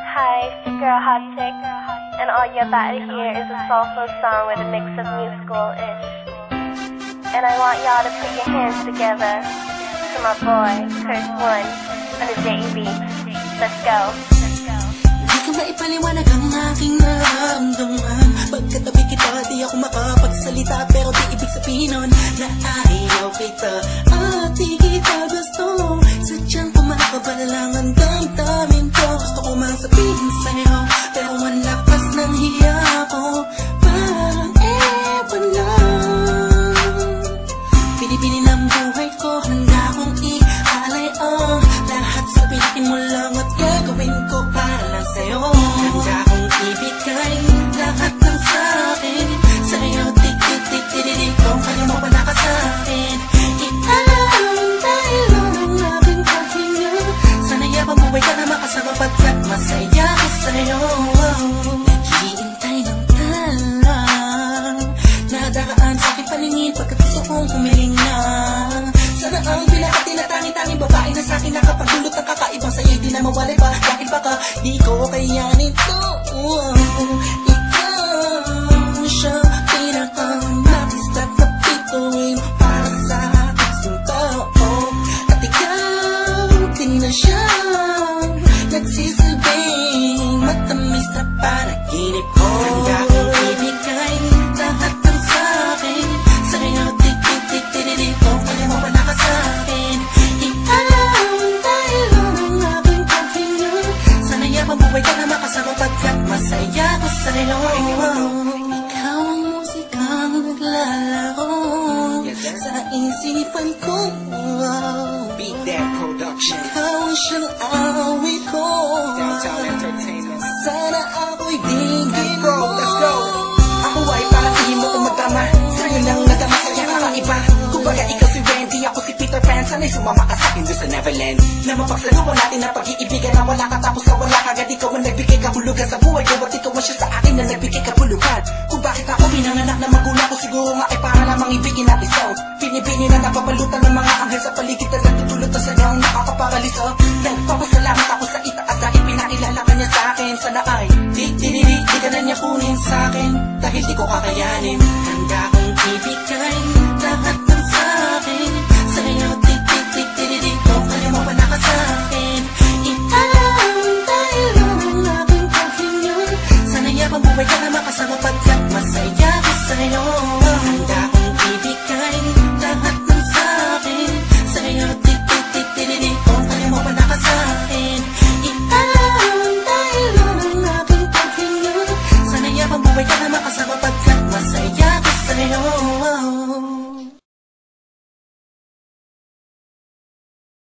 Hi, it's your girl Hot Chick, and all you're about to hear is a soulful song with a mix of musical-ish. And I want y'all to put your hands together to my boy, Curse One, on the JB. Let's go. Di ko maipaliwanag ang aking nararamdaman. Pagkatabi kita, di ako makapagsalita, pero di ibig sabihin nun na ayaw kita at di kita gusto. Sadyang kumakabala lang ang damdamin ko. Gusto ko mang sabihin sa'yo, pero ang lakas ng hiya ko. Parang ewan lang. Pinipili ng buhay ko, handa kong ihalay ang lahat. Sabihin mo lang at gagawin ko para lang sa'yo. Handa kong ibigay lahat ng sa'kin sa'yo. Tik-tik-tik-tik-tik kung kaya mo pa naka sa'kin. Ilang dahil lang ang aking paghinga. Sana'y mabuhay ka na makasama pagkat masaya ko sa'yo. Naghihintay ng talang nadaan sa aking paningin pagkat gusto kong humiling na. Sana ang pinaka-tinatangi-tanging babae na sa'kin nakapagdulot ng kakaibang sa'yo di na mawalay pa. Dahil baka di ko kayanin to. Ikaw siya pinaka-nais na kapituin para sa aking tao. At ikaw din na siya nagsisilbing matamis na panaginip ko. Handa kong ibigay lahat ng sa'kin sa'yo. Tik-tik-tik-tik-tik kung kaya mo pa naka sa'kin. Ilang dahil lang ang aking paghinga. Sana'y mabuhay ka na makasama pagkat masaya ko sa'yo. Ikaw ang musikang naglalaro sa isipan ko. Beat That Production. Ikaw ang siyang awit ko. Downtown Entertainment. Sana ako'y digin mo. Let's go. Ako ay paratingin mo kung magdrama. Sa'yo lang nadama sa'yo kakaiba. Kumbaga ikaw si Wendy, ako si Peter Pan. Sana'y sumama ka sa'kin doon sa Neverland. Na mapagsaluhan natin ang pag-iibigan na wala ka tapos na wala ka. Agad ikaw ang nagbigay kahulugan sa buhay ko. At ikaw ang siya sa akin na nagbigay kahulugan. Kung bakit ako pinanganak na magulang ko, siguro nga ay para lamang ibigin natin sa pinibini na napapalutan ng mga anghel sa paligid na natutulot na sadyang nakakaparaliso. Nagpapasalamat ako sa itaas dahil pinakilala ka niya sa akin. Sana ay di ka na niya kunin sa akin dahil di ko kakayanin. Handa ko